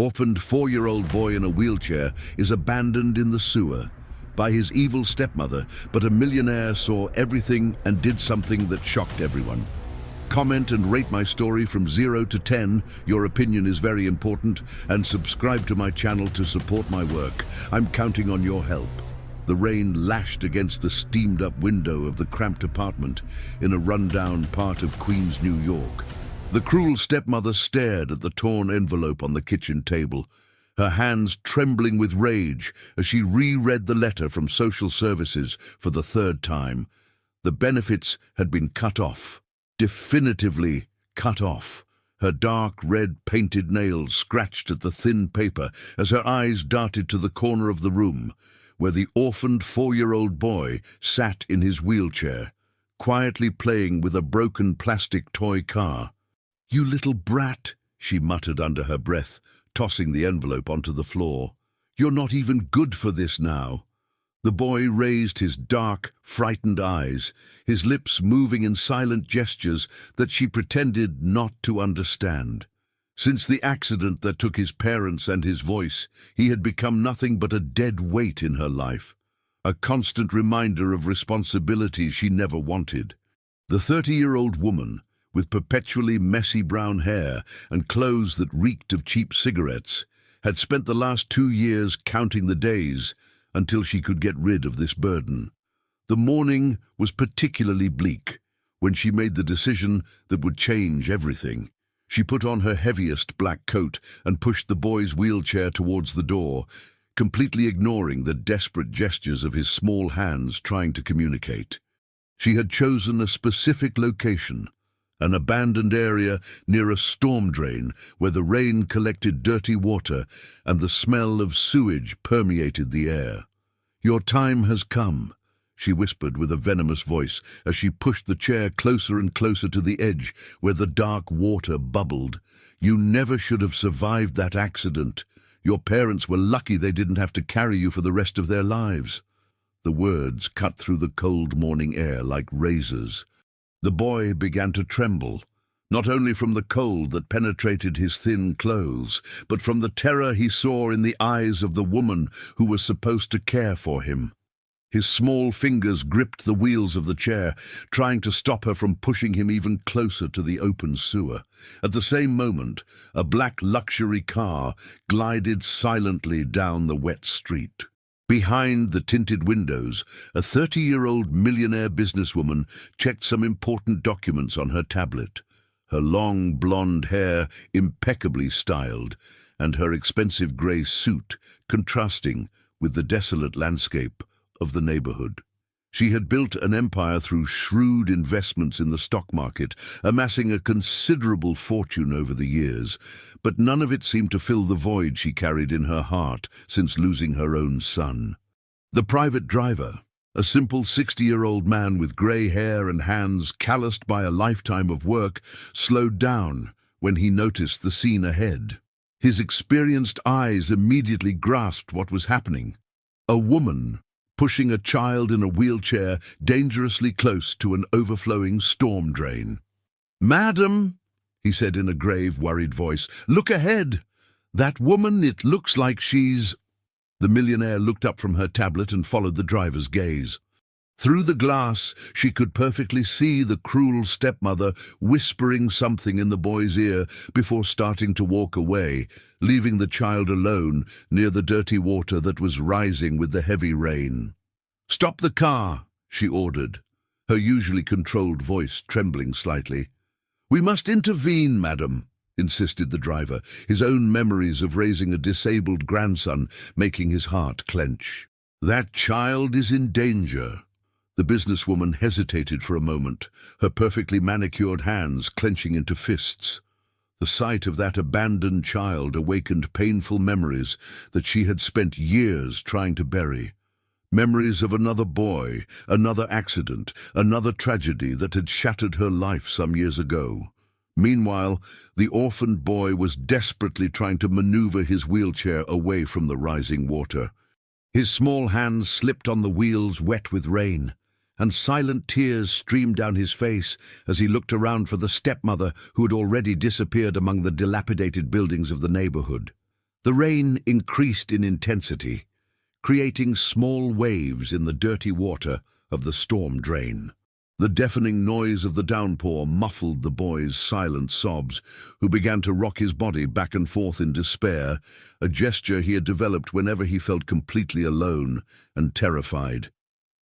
Orphaned 4-year-old boy in a wheelchair is abandoned in the sewer by his evil stepmother, but a millionaire saw everything and did something that shocked everyone. Comment and rate my story from 0 to 10. Your opinion is very important, and subscribe to my channel to support my work. I'm counting on your help. The rain lashed against the steamed-up window of the cramped apartment in a rundown part of Queens, New York. The cruel stepmother stared at the torn envelope on the kitchen table, her hands trembling with rage as she reread the letter from social services for the third time. The benefits had been cut off, definitively cut off. Her dark red painted nails scratched at the thin paper as her eyes darted to the corner of the room, where the orphaned 4-year-old boy sat in his wheelchair, quietly playing with a broken plastic toy car. "You little brat," she muttered under her breath, tossing the envelope onto the floor. "You're not even good for this now." The boy raised his dark, frightened eyes, his lips moving in silent gestures that she pretended not to understand. Since the accident that took his parents and his voice, he had become nothing but a dead weight in her life, a constant reminder of responsibilities she never wanted. The 30-year-old woman, with perpetually messy brown hair and clothes that reeked of cheap cigarettes, had spent the last 2 years counting the days until she could get rid of this burden. The morning was particularly bleak when she made the decision that would change everything. She put on her heaviest black coat and pushed the boy's wheelchair towards the door, completely ignoring the desperate gestures of his small hands trying to communicate. She had chosen a specific location, an abandoned area near a storm drain where the rain collected dirty water and the smell of sewage permeated the air. "Your time has come," she whispered with a venomous voice as she pushed the chair closer and closer to the edge where the dark water bubbled. "You never should have survived that accident. Your parents were lucky they didn't have to carry you for the rest of their lives." The words cut through the cold morning air like razors. The boy began to tremble, not only from the cold that penetrated his thin clothes, but from the terror he saw in the eyes of the woman who was supposed to care for him. His small fingers gripped the wheels of the chair, trying to stop her from pushing him even closer to the open sewer. At the same moment, a black luxury car glided silently down the wet street. Behind the tinted windows, a 30-year-old millionaire businesswoman checked some important documents on her tablet, her long blonde hair impeccably styled, and her expensive grey suit contrasting with the desolate landscape of the neighborhood. She had built an empire through shrewd investments in the stock market, amassing a considerable fortune over the years, but none of it seemed to fill the void she carried in her heart since losing her own son. The private driver, a simple 60-year-old man with grey hair and hands calloused by a lifetime of work, slowed down when he noticed the scene ahead. His experienced eyes immediately grasped what was happening. A woman pushing a child in a wheelchair dangerously close to an overflowing storm drain. "Madam," he said in a grave, worried voice, "look ahead. That woman, it looks like she's—" The millionaire looked up from her tablet and followed the driver's gaze. Through the glass, she could perfectly see the cruel stepmother whispering something in the boy's ear before starting to walk away, leaving the child alone near the dirty water that was rising with the heavy rain. "Stop the car," she ordered, her usually controlled voice trembling slightly. "We must intervene, madam," insisted the driver, his own memories of raising a disabled grandson making his heart clench. "That child is in danger." The businesswoman hesitated for a moment, her perfectly manicured hands clenching into fists. The sight of that abandoned child awakened painful memories that she had spent years trying to bury. Memories of another boy, another accident, another tragedy that had shattered her life some years ago. Meanwhile, the orphaned boy was desperately trying to maneuver his wheelchair away from the rising water. His small hands slipped on the wheels wet with rain, and silent tears streamed down his face as he looked around for the stepmother who had already disappeared among the dilapidated buildings of the neighborhood. The rain increased in intensity, creating small waves in the dirty water of the storm drain. The deafening noise of the downpour muffled the boy's silent sobs, who began to rock his body back and forth in despair, a gesture he had developed whenever he felt completely alone and terrified.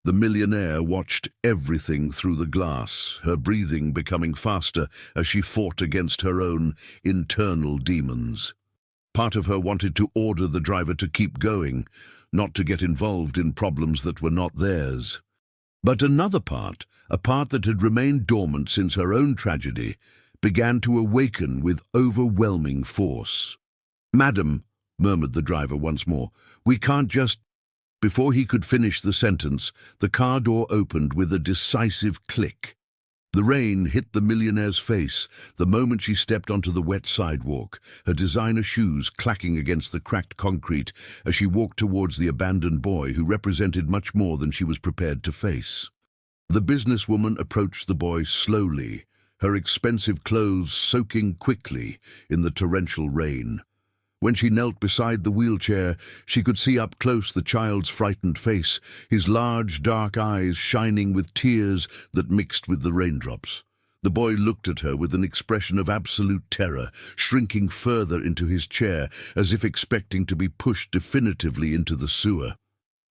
The millionaire watched everything through the glass, her breathing becoming faster as she fought against her own internal demons. Part of her wanted to order the driver to keep going, not to get involved in problems that were not theirs. But another part, a part that had remained dormant since her own tragedy, began to awaken with overwhelming force. "Madam," murmured the driver once more, "we can't just—" Before he could finish the sentence, the car door opened with a decisive click. The rain hit the millionaire's face the moment she stepped onto the wet sidewalk, her designer shoes clacking against the cracked concrete as she walked towards the abandoned boy who represented much more than she was prepared to face. The businesswoman approached the boy slowly, her expensive clothes soaking quickly in the torrential rain. When she knelt beside the wheelchair, she could see up close the child's frightened face, his large, dark eyes shining with tears that mixed with the raindrops. The boy looked at her with an expression of absolute terror, shrinking further into his chair as if expecting to be pushed definitively into the sewer.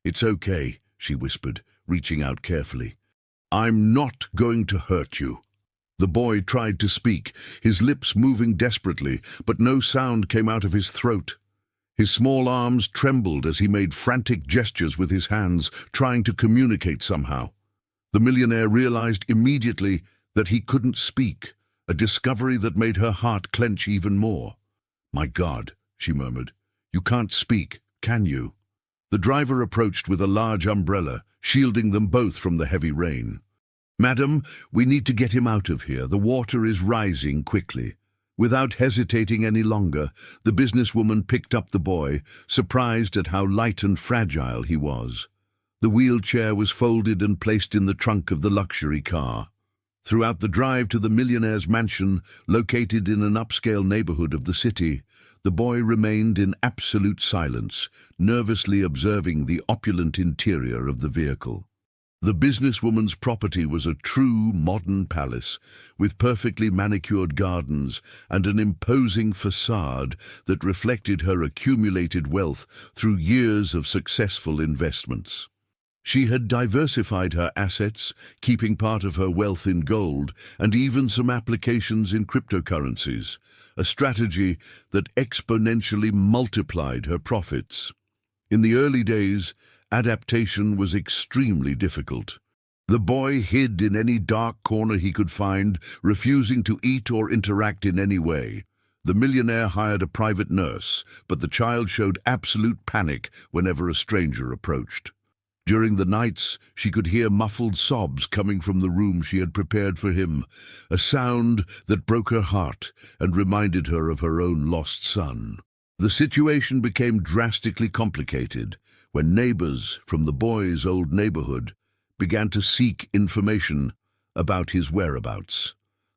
"It's okay," she whispered, reaching out carefully. "I'm not going to hurt you." The boy tried to speak, his lips moving desperately, but no sound came out of his throat. His small arms trembled as he made frantic gestures with his hands, trying to communicate somehow. The millionaire realized immediately that he couldn't speak, a discovery that made her heart clench even more. "My God," she murmured, "you can't speak, can you?" The driver approached with a large umbrella, shielding them both from the heavy rain. "Madam, we need to get him out of here. The water is rising quickly." Without hesitating any longer, the businesswoman picked up the boy, surprised at how light and fragile he was. The wheelchair was folded and placed in the trunk of the luxury car. Throughout the drive to the millionaire's mansion, located in an upscale neighborhood of the city, the boy remained in absolute silence, nervously observing the opulent interior of the vehicle. The businesswoman's property was a true modern palace, with perfectly manicured gardens and an imposing facade that reflected her accumulated wealth through years of successful investments. She had diversified her assets, keeping part of her wealth in gold and even some applications in cryptocurrencies, a strategy that exponentially multiplied her profits. In the early days, adaptation was extremely difficult. The boy hid in any dark corner he could find, refusing to eat or interact in any way. The millionaire hired a private nurse, but the child showed absolute panic whenever a stranger approached. During the nights, she could hear muffled sobs coming from the room she had prepared for him, a sound that broke her heart and reminded her of her own lost son. The situation became drastically complicated when neighbors from the boy's old neighborhood began to seek information about his whereabouts.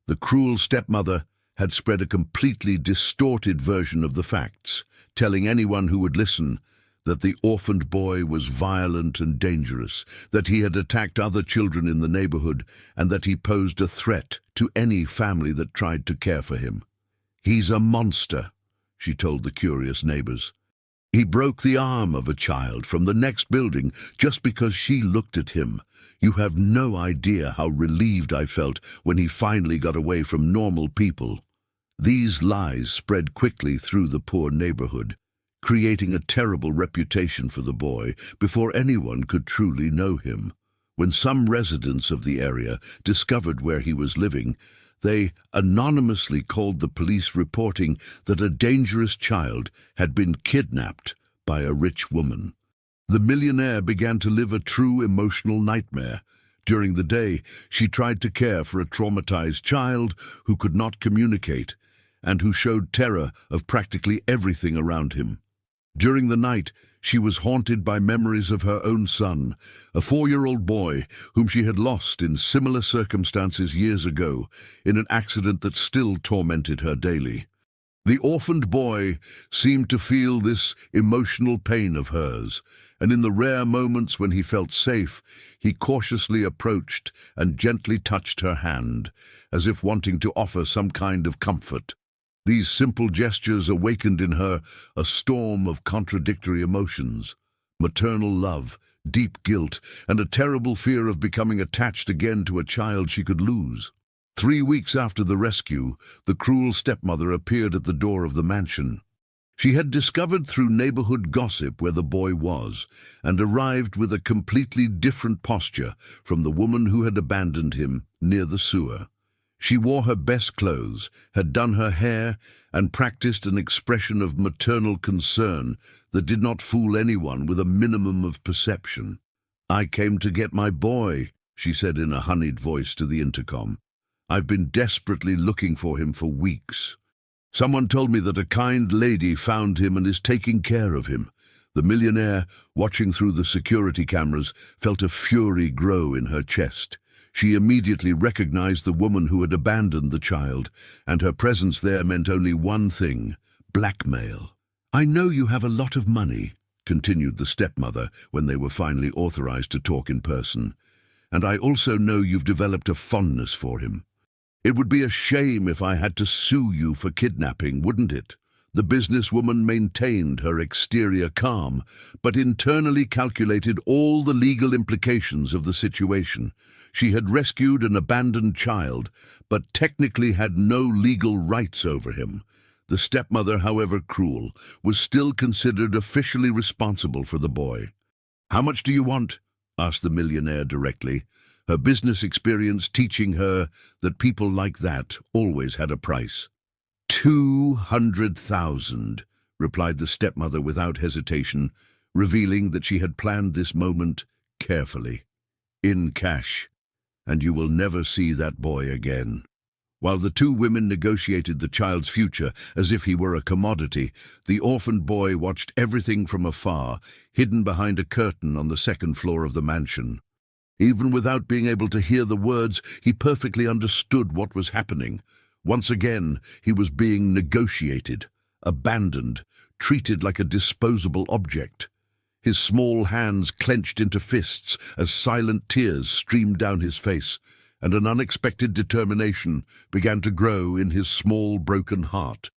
The cruel stepmother had spread a completely distorted version of the facts, telling anyone who would listen that the orphaned boy was violent and dangerous, that he had attacked other children in the neighborhood, and that he posed a threat to any family that tried to care for him. "He's a monster," she told the curious neighbors. "He broke the arm of a child from the next building just because she looked at him. You have no idea how relieved I felt when he finally got away from normal people." These lies spread quickly through the poor neighborhood, creating a terrible reputation for the boy before anyone could truly know him. When some residents of the area discovered where he was living, they anonymously called the police, reporting that a dangerous child had been kidnapped by a rich woman. The millionaire began to live a true emotional nightmare. During the day, she tried to care for a traumatized child who could not communicate and who showed terror of practically everything around him. During the night, she was haunted by memories of her own son, a 4-year-old boy whom she had lost in similar circumstances years ago, in an accident that still tormented her daily. The orphaned boy seemed to feel this emotional pain of hers, and in the rare moments when he felt safe, he cautiously approached and gently touched her hand, as if wanting to offer some kind of comfort. These simple gestures awakened in her a storm of contradictory emotions: maternal love, deep guilt, and a terrible fear of becoming attached again to a child she could lose. 3 weeks after the rescue, the cruel stepmother appeared at the door of the mansion. She had discovered through neighborhood gossip where the boy was, and arrived with a completely different posture from the woman who had abandoned him near the sewer. She wore her best clothes, had done her hair, and practiced an expression of maternal concern that did not fool anyone with a minimum of perception. "I came to get my boy," she said in a honeyed voice to the intercom. "I've been desperately looking for him for weeks. Someone told me that a kind lady found him and is taking care of him." The millionaire, watching through the security cameras, felt a fury grow in her chest. She immediately recognized the woman who had abandoned the child, and her presence there meant only one thing: blackmail. "I know you have a lot of money," continued the stepmother when they were finally authorized to talk in person, "and I also know you've developed a fondness for him. It would be a shame if I had to sue you for kidnapping, wouldn't it?" The businesswoman maintained her exterior calm, but internally calculated all the legal implications of the situation. She had rescued an abandoned child, but technically had no legal rights over him. The stepmother, however cruel, was still considered officially responsible for the boy. "How much do you want?" asked the millionaire directly, her business experience teaching her that people like that always had a price. 200,000, replied the stepmother without hesitation, revealing that she had planned this moment carefully. "In cash, and you will never see that boy again." While the two women negotiated the child's future as if he were a commodity, the orphaned boy watched everything from afar, hidden behind a curtain on the second floor of the mansion. Even without being able to hear the words, he perfectly understood what was happening. Once again, he was being negotiated, abandoned, treated like a disposable object. His small hands clenched into fists as silent tears streamed down his face, and an unexpected determination began to grow in his small, broken heart.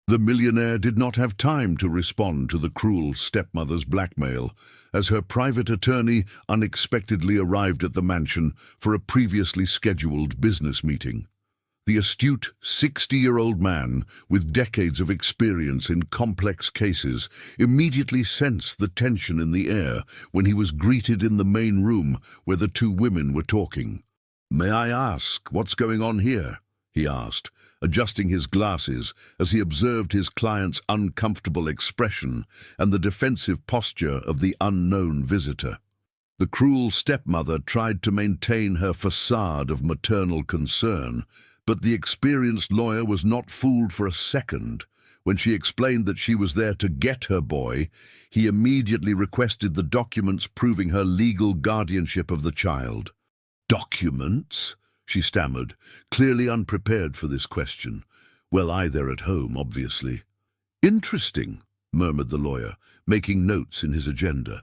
The millionaire did not have time to respond to the cruel stepmother's blackmail, as her private attorney unexpectedly arrived at the mansion for a previously scheduled business meeting. The astute 60-year-old man, with decades of experience in complex cases, immediately sensed the tension in the air when he was greeted in the main room where the two women were talking. "May I ask what's going on here?" he asked, adjusting his glasses as he observed his client's uncomfortable expression and the defensive posture of the unknown visitor. The cruel stepmother tried to maintain her facade of maternal concern, but the experienced lawyer was not fooled for a second. When she explained that she was there to get her boy, he immediately requested the documents proving her legal guardianship of the child. "Documents?" she stammered, clearly unprepared for this question. "Well, they're at home, obviously." "Interesting," murmured the lawyer, making notes in his agenda.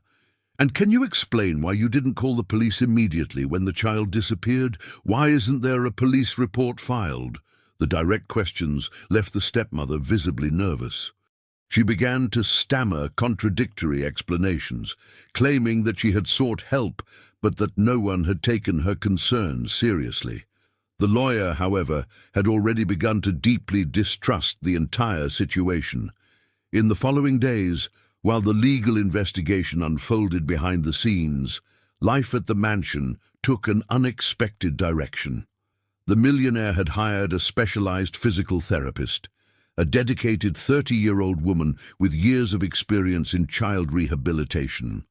"And can you explain why you didn't call the police immediately when the child disappeared? Why isn't there a police report filed?" The direct questions left the stepmother visibly nervous. She began to stammer contradictory explanations, claiming that she had sought help, but that no one had taken her concerns seriously. The lawyer, however, had already begun to deeply distrust the entire situation. In the following days, while the legal investigation unfolded behind the scenes, life at the mansion took an unexpected direction. The millionaire had hired a specialized physical therapist, a dedicated 30-year-old woman with years of experience in child rehabilitation.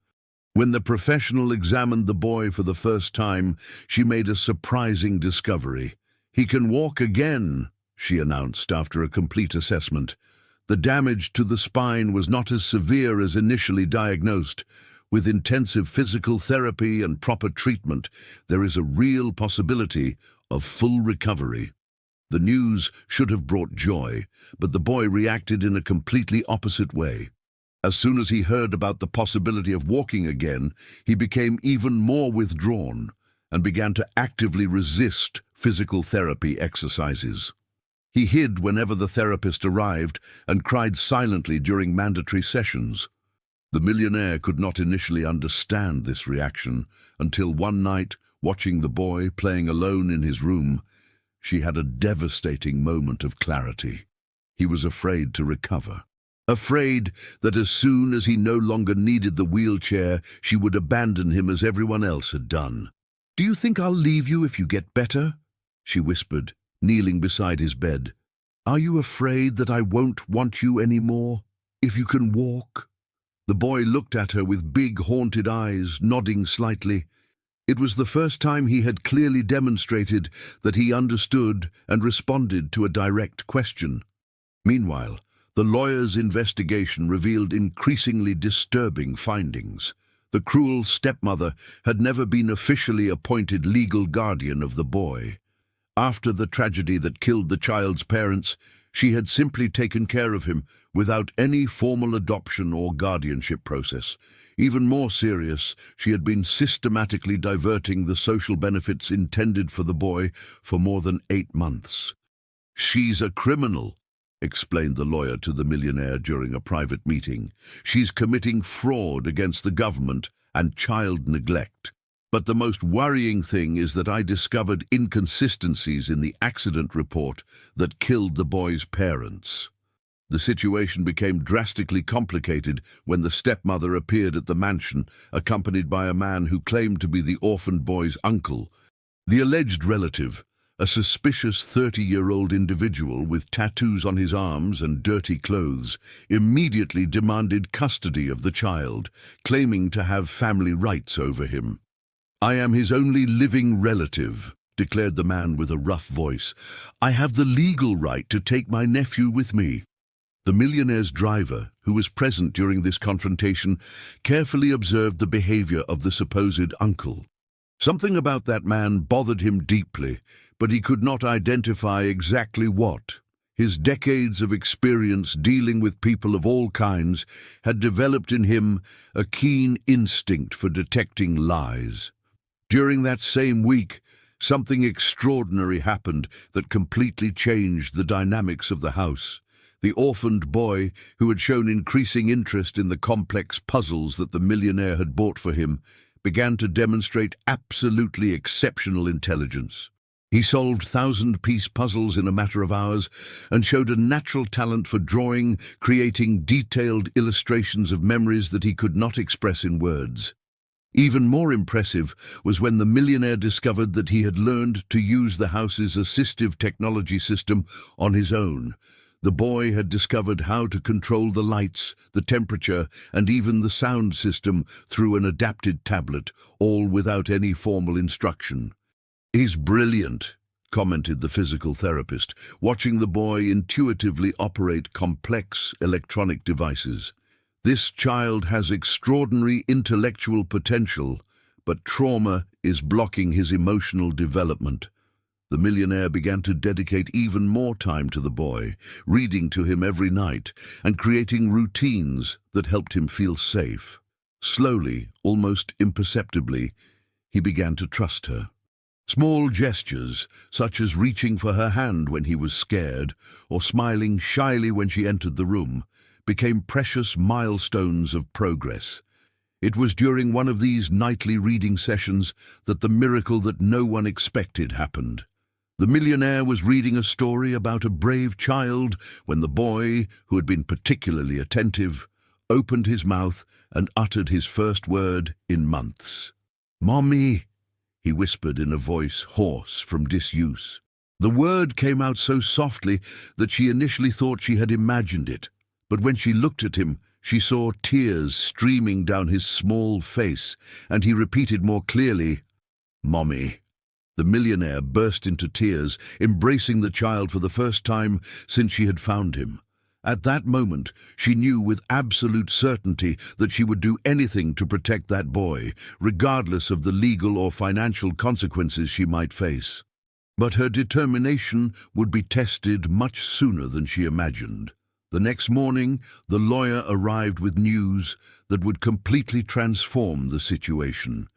When the professional examined the boy for the first time, she made a surprising discovery. "He can walk again," she announced after a complete assessment. The damage to the spine was not as severe as initially diagnosed. With intensive physical therapy and proper treatment, there is a real possibility of full recovery. The news should have brought joy, but the boy reacted in a completely opposite way. As soon as he heard about the possibility of walking again, he became even more withdrawn and began to actively resist physical therapy exercises. He hid whenever the therapist arrived and cried silently during mandatory sessions. The millionaire could not initially understand this reaction until one night, watching the boy playing alone in his room, she had a devastating moment of clarity. He was afraid to recover. Afraid that as soon as he no longer needed the wheelchair, she would abandon him as everyone else had done. "Do you think I'll leave you if you get better?" she whispered, kneeling beside his bed. "Are you afraid that I won't want you anymore, if you can walk?" The boy looked at her with big, haunted eyes, nodding slightly. It was the first time he had clearly demonstrated that he understood and responded to a direct question. Meanwhile, the lawyer's investigation revealed increasingly disturbing findings. The cruel stepmother had never been officially appointed legal guardian of the boy. After the tragedy that killed the child's parents, she had simply taken care of him without any formal adoption or guardianship process. Even more serious, she had been systematically diverting the social benefits intended for the boy for more than 8 months. "She's a criminal," explained the lawyer to the millionaire during a private meeting. "She's committing fraud against the government and child neglect. But the most worrying thing is that I discovered inconsistencies in the accident report that killed the boy's parents." The situation became drastically complicated when the stepmother appeared at the mansion, accompanied by a man who claimed to be the orphaned boy's uncle. The alleged relative, a suspicious 30-year-old individual with tattoos on his arms and dirty clothes, immediately demanded custody of the child, claiming to have family rights over him. "I am his only living relative," declared the man with a rough voice. "I have the legal right to take my nephew with me." The millionaire's driver, who was present during this confrontation, carefully observed the behavior of the supposed uncle. Something about that man bothered him deeply, but he could not identify exactly what. His decades of experience dealing with people of all kinds had developed in him a keen instinct for detecting lies. During that same week, something extraordinary happened that completely changed the dynamics of the house. The orphaned boy, who had shown increasing interest in the complex puzzles that the millionaire had bought for him, began to demonstrate absolutely exceptional intelligence. He solved 1,000-piece puzzles in a matter of hours and showed a natural talent for drawing, creating detailed illustrations of memories that he could not express in words. Even more impressive was when the millionaire discovered that he had learned to use the house's assistive technology system on his own. The boy had discovered how to control the lights, the temperature, and even the sound system through an adapted tablet, all without any formal instruction. "He's brilliant," commented the physical therapist, watching the boy intuitively operate complex electronic devices. "This child has extraordinary intellectual potential, but trauma is blocking his emotional development." The millionaire began to dedicate even more time to the boy, reading to him every night and creating routines that helped him feel safe. Slowly, almost imperceptibly, he began to trust her. Small gestures, such as reaching for her hand when he was scared or smiling shyly when she entered the room, became precious milestones of progress. It was during one of these nightly reading sessions that the miracle that no one expected happened. The millionaire was reading a story about a brave child when the boy, who had been particularly attentive, opened his mouth and uttered his first word in months. "Mommy," he whispered in a voice hoarse from disuse. The word came out so softly that she initially thought she had imagined it, but when she looked at him, she saw tears streaming down his small face, and he repeated more clearly, "Mommy." The millionaire burst into tears, embracing the child for the first time since she had found him. At that moment, she knew with absolute certainty that she would do anything to protect that boy, regardless of the legal or financial consequences she might face. But her determination would be tested much sooner than she imagined. The next morning, the lawyer arrived with news that would completely transform the situation.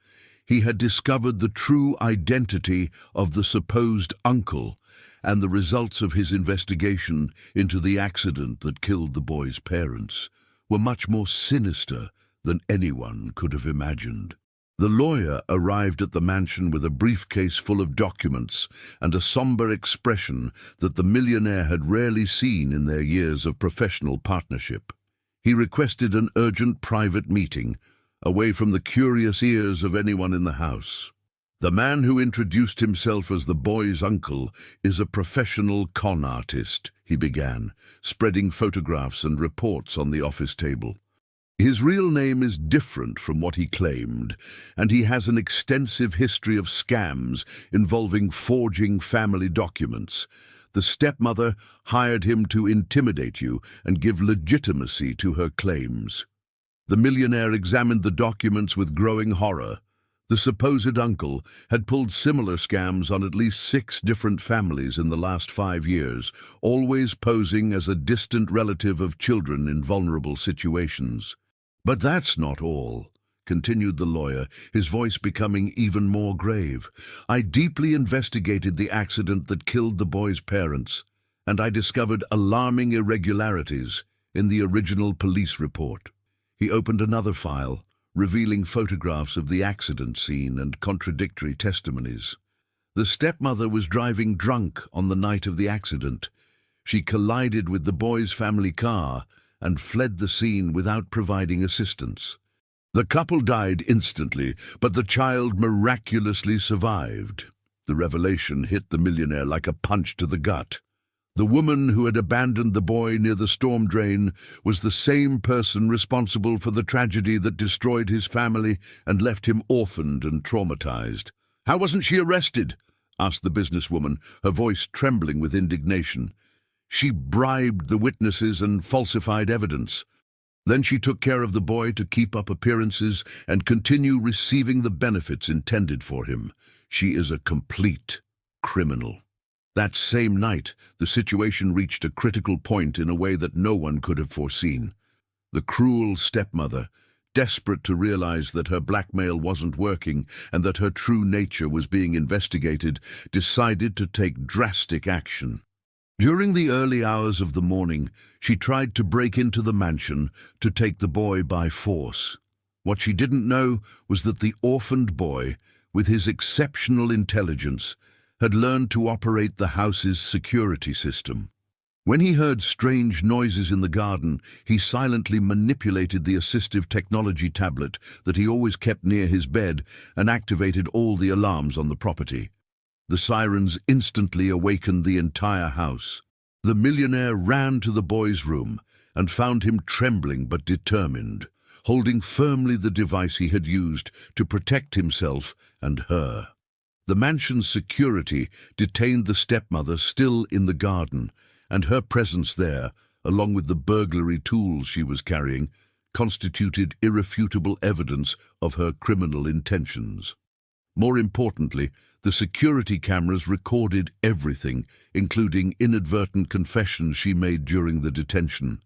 He had discovered the true identity of the supposed uncle, and the results of his investigation into the accident that killed the boy's parents were much more sinister than anyone could have imagined. The lawyer arrived at the mansion with a briefcase full of documents and a somber expression that the millionaire had rarely seen in their years of professional partnership. He requested an urgent private meeting, away from the curious ears of anyone in the house. The man who introduced himself as the boy's uncle is a professional con artist, he began, spreading photographs and reports on the office table. His real name is different from what he claimed, and he has an extensive history of scams involving forging family documents. The stepmother hired him to intimidate you and give legitimacy to her claims. The millionaire examined the documents with growing horror. The supposed uncle had pulled similar scams on at least 6 different families in the last 5 years, always posing as a distant relative of children in vulnerable situations. "But that's not all," continued the lawyer, his voice becoming even more grave. "I deeply investigated the accident that killed the boy's parents, and I discovered alarming irregularities in the original police report." He opened another file, revealing photographs of the accident scene and contradictory testimonies. The stepmother was driving drunk on the night of the accident. She collided with the boy's family car and fled the scene without providing assistance. The couple died instantly, but the child miraculously survived. The revelation hit the millionaire like a punch to the gut. The woman who had abandoned the boy near the storm drain was the same person responsible for the tragedy that destroyed his family and left him orphaned and traumatized. "How wasn't she arrested?" asked the businesswoman, her voice trembling with indignation. "She bribed the witnesses and falsified evidence. Then she took care of the boy to keep up appearances and continue receiving the benefits intended for him. She is a complete criminal." That same night, the situation reached a critical point in a way that no one could have foreseen. The cruel stepmother, desperate to realize that her blackmail wasn't working and that her true nature was being investigated, decided to take drastic action. During the early hours of the morning, she tried to break into the mansion to take the boy by force. What she didn't know was that the orphaned boy, with his exceptional intelligence, had learned to operate the house's security system. When he heard strange noises in the garden, he silently manipulated the assistive technology tablet that he always kept near his bed and activated all the alarms on the property. The sirens instantly awakened the entire house. The millionaire ran to the boy's room and found him trembling but determined, holding firmly the device he had used to protect himself and her. The mansion's security detained the stepmother still in the garden, and her presence there, along with the burglary tools she was carrying, constituted irrefutable evidence of her criminal intentions. More importantly, the security cameras recorded everything, including inadvertent confessions she made during the detention.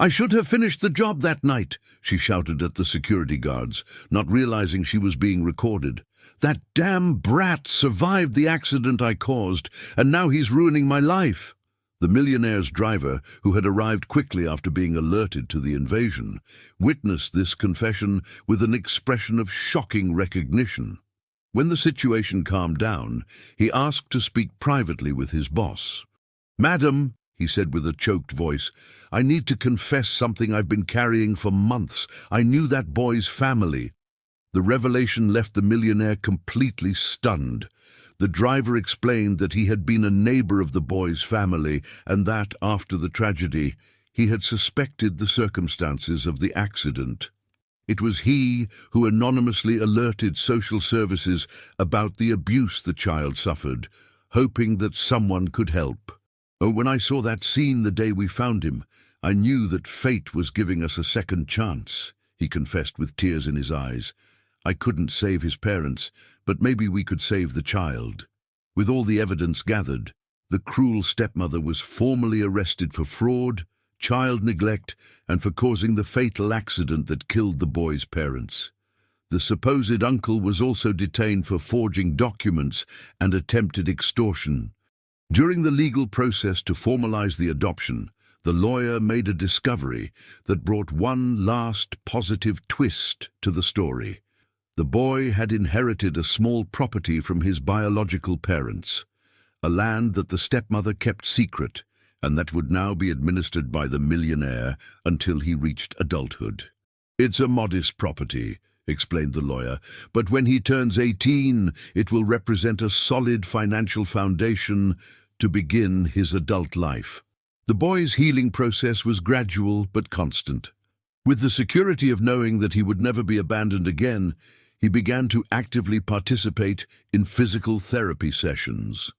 "I should have finished the job that night," she shouted at the security guards, not realizing she was being recorded. "That damn brat survived the accident I caused, and now he's ruining my life." The millionaire's driver, who had arrived quickly after being alerted to the invasion, witnessed this confession with an expression of shocking recognition. When the situation calmed down, he asked to speak privately with his boss. "Madam," he said with a choked voice, "I need to confess something I've been carrying for months. I knew that boy's family." The revelation left the millionaire completely stunned. The driver explained that he had been a neighbor of the boy's family and that, after the tragedy, he had suspected the circumstances of the accident. It was he who anonymously alerted social services about the abuse the child suffered, hoping that someone could help. "Oh, when I saw that scene the day we found him, I knew that fate was giving us a second chance," he confessed with tears in his eyes. "I couldn't save his parents, but maybe we could save the child." With all the evidence gathered, the cruel stepmother was formally arrested for fraud, child neglect, and for causing the fatal accident that killed the boy's parents. The supposed uncle was also detained for forging documents and attempted extortion. During the legal process to formalize the adoption, the lawyer made a discovery that brought one last positive twist to the story. The boy had inherited a small property from his biological parents, a land that the stepmother kept secret and that would now be administered by the millionaire until he reached adulthood. "It's a modest property," explained the lawyer, "but when he turns 18, it will represent a solid financial foundation to begin his adult life." The boy's healing process was gradual but constant. With the security of knowing that he would never be abandoned again, he began to actively participate in physical therapy sessions.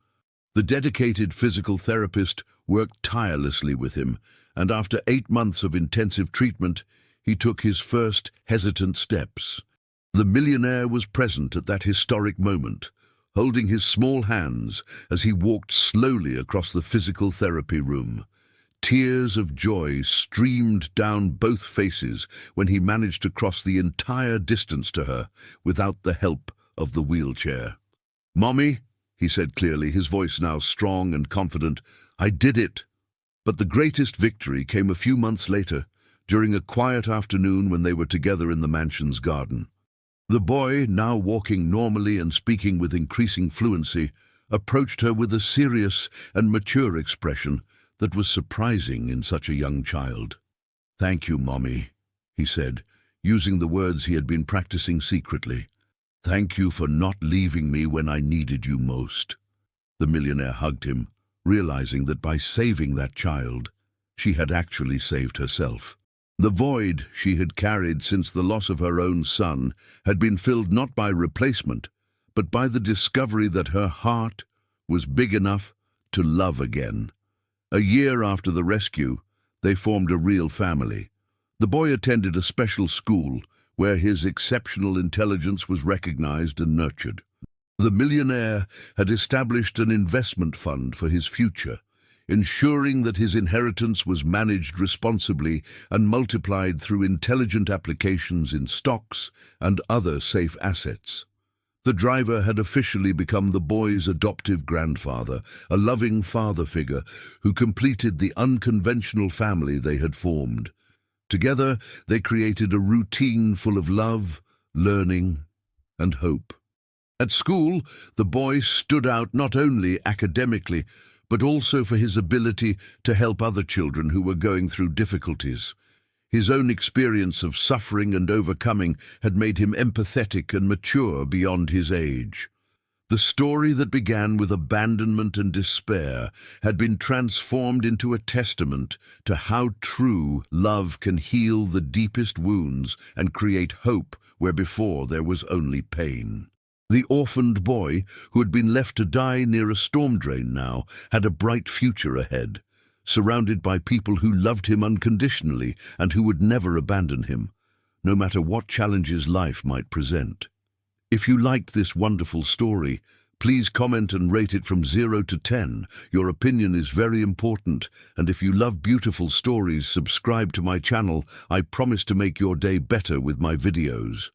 The dedicated physical therapist worked tirelessly with him, and after 8 months of intensive treatment, he took his first hesitant steps. The millionaire was present at that historic moment, holding his small hands as he walked slowly across the physical therapy room. Tears of joy streamed down both faces when he managed to cross the entire distance to her without the help of the wheelchair. "Mommy," he said clearly, his voice now strong and confident, "I did it." But the greatest victory came a few months later, during a quiet afternoon when they were together in the mansion's garden. The boy, now walking normally and speaking with increasing fluency, approached her with a serious and mature expression that was surprising in such a young child. "Thank you, Mommy," he said, using the words he had been practicing secretly. "Thank you for not leaving me when I needed you most." The millionaire hugged him, realizing that by saving that child, she had actually saved herself. The void she had carried since the loss of her own son had been filled not by replacement, but by the discovery that her heart was big enough to love again. A year after the rescue, they formed a real family. The boy attended a special school where his exceptional intelligence was recognized and nurtured. The millionaire had established an investment fund for his future, ensuring that his inheritance was managed responsibly and multiplied through intelligent applications in stocks and other safe assets. The driver had officially become the boy's adoptive grandfather, a loving father figure who completed the unconventional family they had formed. Together, they created a routine full of love, learning, and hope. At school, the boy stood out not only academically, but also for his ability to help other children who were going through difficulties. His own experience of suffering and overcoming had made him empathetic and mature beyond his age. The story that began with abandonment and despair had been transformed into a testament to how true love can heal the deepest wounds and create hope where before there was only pain. The orphaned boy, who had been left to die near a storm drain now, had a bright future ahead, surrounded by people who loved him unconditionally and who would never abandon him, no matter what challenges life might present. If you liked this wonderful story, please comment and rate it from 0 to 10. Your opinion is very important, and if you love beautiful stories, subscribe to my channel. I promise to make your day better with my videos.